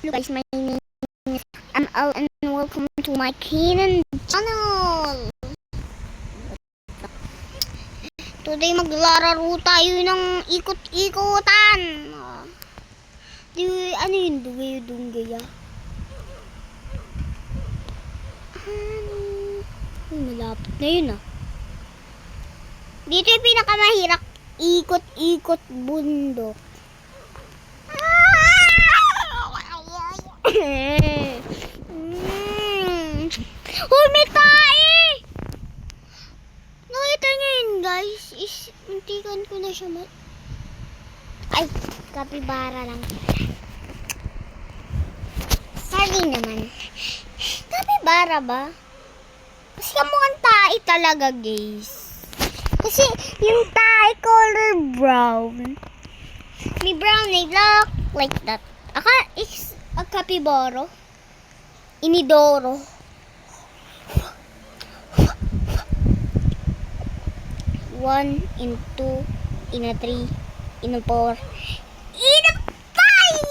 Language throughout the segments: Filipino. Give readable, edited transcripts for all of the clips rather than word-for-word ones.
Hello guys, my name is ML and welcome to my Kenan channel. Today maglalaro tayo ng ikot-ikotan. Ano yun? Dugay-dugay malapit na yun Dito yung pinakamahirap, ikot-ikot bundok. Uy, may tae! Nakita nyo yun, guys. Muntikan ko na siya Ay, kapibara lang. Sorry naman. Kapibara ba? Kasi kamukhang tae talaga, guys. Kasi yung tae color brown. May brown na look like that. It's a capybara. Inidoro. One, in two, in a three, in a four, in a five!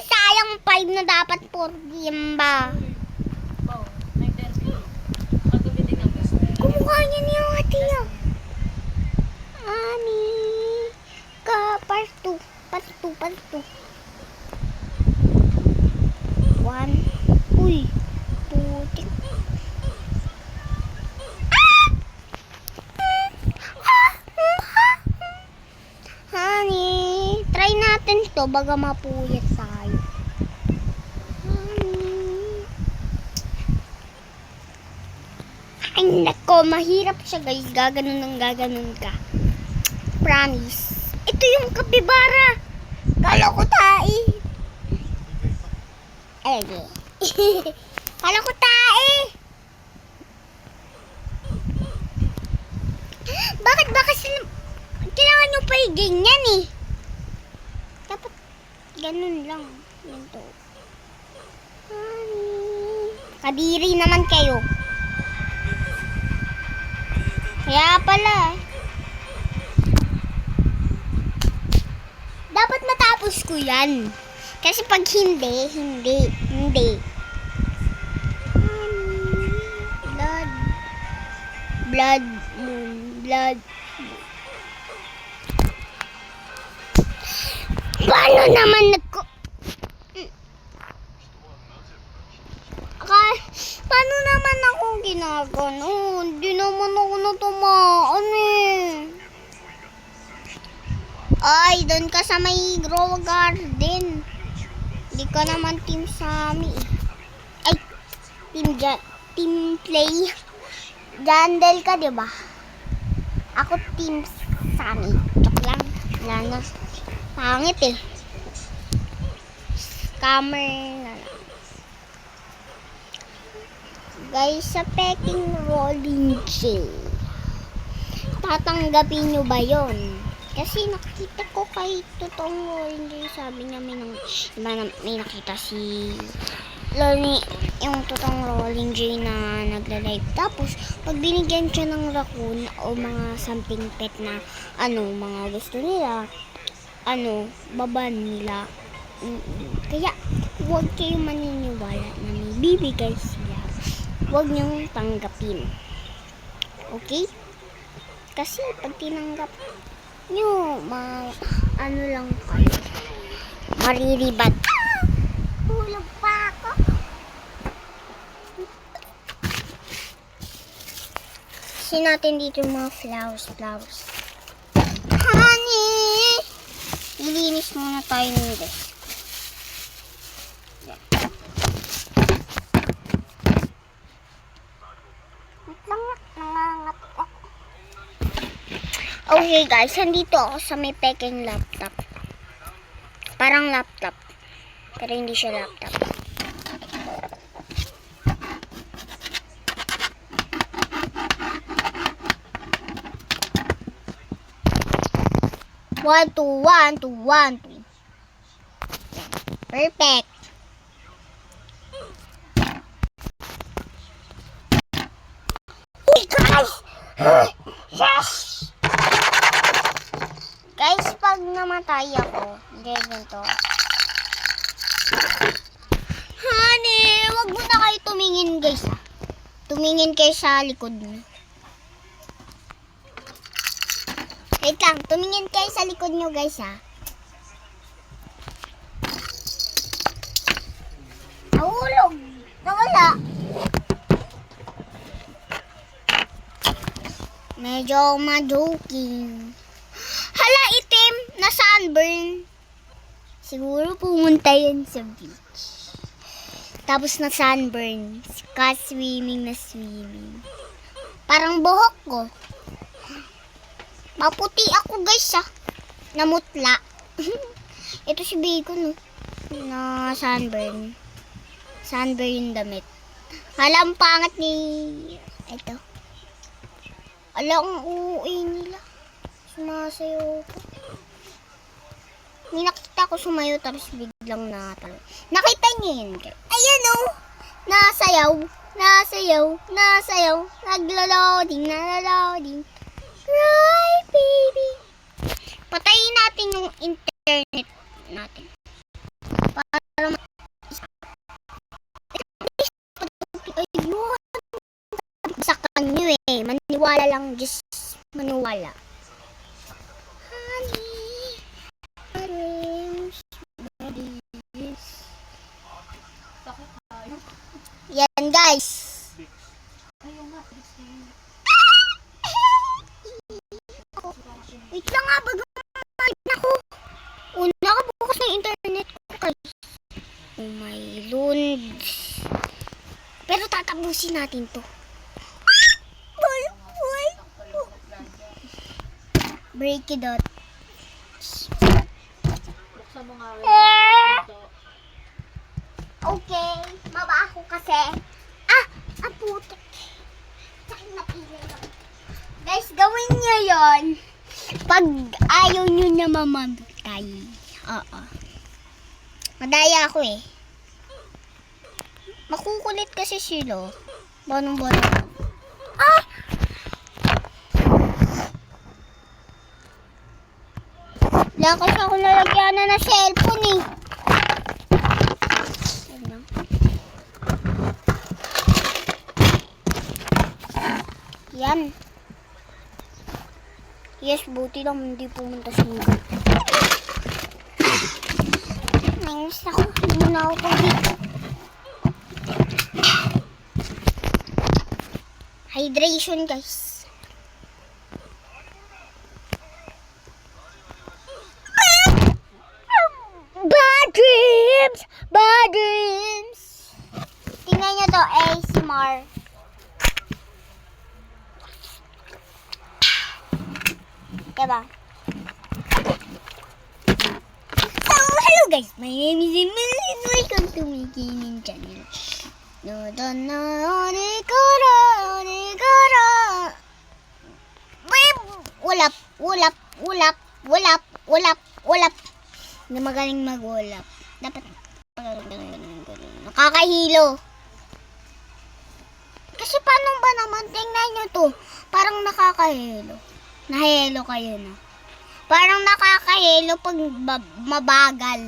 Sayang 5 na dapat 4 game ba? Kumukha niya niya ate niya. Part 2. One. Uy. Putik. Honey, try natin to baga mapuyat tayo. Ay, nako, mahirap siya guys. Gaganon ka. Promise. Ito yung kapibara. Kala ko tae. Kala ko tae. Bakit ba kasi kailangan nyo pa yung ganyan Dapat ganun lang. Ganito. Kadiri naman kayo. Kaya pala. Dapat matapos ko yan. Kasi pag hindi. Blood moon. Paano naman paano naman ako ginagano? Hindi naman ako natamaan Ay, doon ka sa may grow garden. Hindi ka naman team Sammy. Ay, team play. Jandel ka, diba? Ako team Sammy. Joke lang. Wala na. Pangit Scammer na lang. Guys, sa Peking Rolling J. Tatanggapin nyo ba yon? Kasi nakita ko kay totoong Rolling J. Sabi niya may nakita si Loni, yung totoong Rolling J na nagla-live. Tapos, pag binigyan siya ng raccoon o mga something pet na mga gusto nila, baban nila. Kaya, huwag kayong maniniwala na may bibigay sila. Huwag niyong tanggapin. Okay? Kasi, pag tinanggap nyo, lang kayo. Mariribat. Hulog pa ako. Kasi natin dito yung mga flowers. Honey! Ilinis muna tayo nito. Okay guys, nandito ako sa may Peking laptop. Parang laptop. Pero hindi siya laptop. One, two. Perfect. Hey guys! Yes! Guys, pag namatay ako, ganyan to. tumingin guys. Tumingin kayo sa likod nyo. Wait lang, tumingin kayo sa likod nyo guys ha. Nahulog. Nawala. Medyo ma-joking. Hala, itim na sunburn. Siguro pumunta yan sa beach. Tapos na sunburn. Ka-swimming na swimming. Parang buhok ko. Maputi ako guys namutla. Ito si Bacon na sunburn. Sunburn yung damit. Hala, ang pangat ni... Ito. Ala, ang uuwi nila. Sumasayaw ko. May nakita ko sumayo tapos biglang natalo. Nakita niyo yun guys. Ayan nasayaw. Nasayaw. Nasayaw. Naglo-loading. Naglo-loading. Right, baby. Patayin natin yung internet natin. Para ayun. Sa kanyo maniwala lang, just maniwala. Honey, dreams, buddies. Yan guys. Wait lang nga, bago ako. Una ka bukas ng internet ko guys. Oh my lord. Pero tatapusin natin to. Break it out. Buksan mo nga Okay, mabaho kasi. Ang putik. Sakit na pila. Guys, gawin nyo yon. Pag ayaw nyo na mamamatay. Oo. Madaya ako Makukulit kasi sila. Banong-banong. Lakas ako lalagyan na cellphone Yan. Yes, buti lang hindi pumunta sa mga. Nangis ako. Hindi na ako dito. Hydration guys. Bad dreams. Tingnan nyo to, ASMR. Diba? So, hello guys. My name is Emil and welcome to my gaming channel. Ulap. Hindi magaling mag-ulap. Dapat nakakahilo. Kasi paano ba naman? Tingnan nyo to. Parang nakakahilo. Nahilo kayo na. Parang nakakahilo pag mabagal.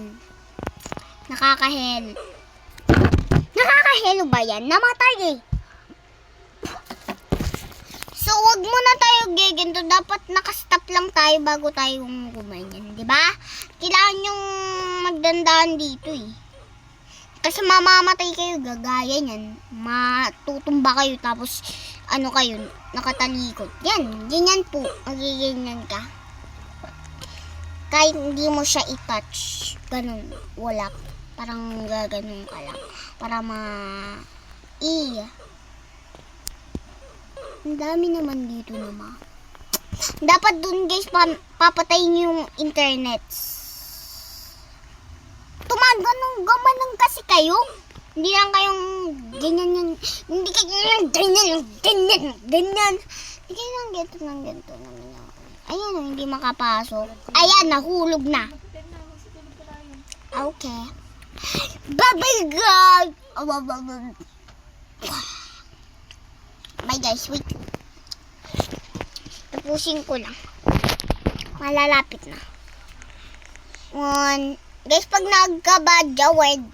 Nakakahilo. Nakakahilo ba yan? Namatay So, wag muna tayo giginto. Dapat nakastop lang tayo bago tayo gumanyan. Diba? Kailangan yung magdandahan dito Kasi mamamatay kayo, gagaya niyan. Matutumba kayo, tapos kayo, nakatalikod. Yan, ganyan po. Magiganyan ka. Kahit hindi mo siya i-touch. Ganun, wala. Parang gaganon ka lang. Para Ang dami naman dito naman. Dapat dun guys, papatayin yung internet. Gumanong kasi kayo. Hindi lang kayong ganyan yan. Hindi kayo lang ganyan. Hindi kayo lang ganito naman. Ayan, hindi makapasok. Ayan, nahulog na. Okay. Bye-bye guys. Bye guys, wait. Tapusin ko lang. Malalapit na. Guys, pag nagkabadya, word.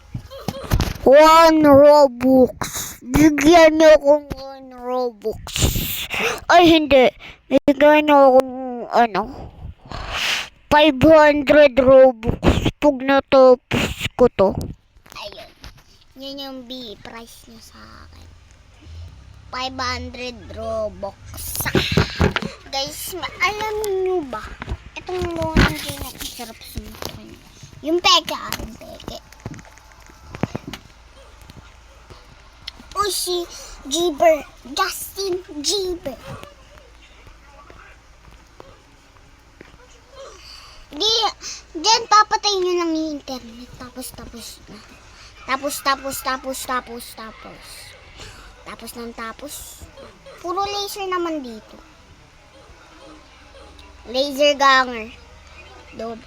1 Robux. Bigyan niyo akong 1 Robux. Ay, hindi. Bigyan niyo akong, 500 Robux. Pag natapos ko to. Ayun. Yun yung price niya sa akin. 500 Robux. Guys, alam niyo ba? Itong Lone J na sarap sumakin. Yung peke, yung peke. O si Jeeber. Justin Jeeber. Diyan papatayin nyo lang yung internet. Tapos na. Tapos. Puro laser naman dito. Laser ganger. Dob.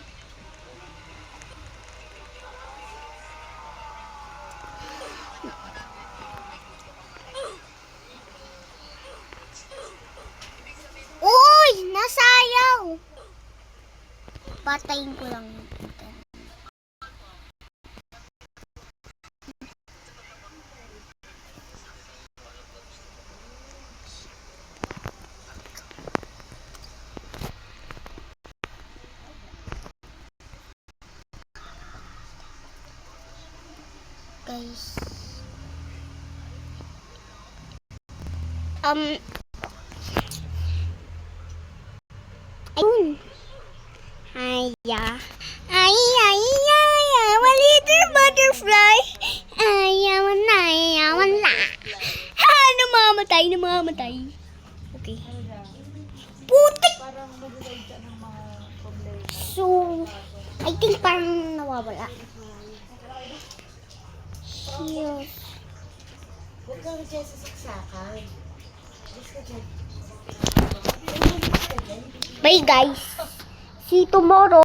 Uy! Nasayaw! Patayin ko lang yung internet. Guys. Ayun. Ay, a little butterfly. Ayawan na. Ha, namamatay. Okay. Putik! So, I think parang nawawala. Here. Huwag kang dyan sa saksakan. Bye guys. See you tomorrow.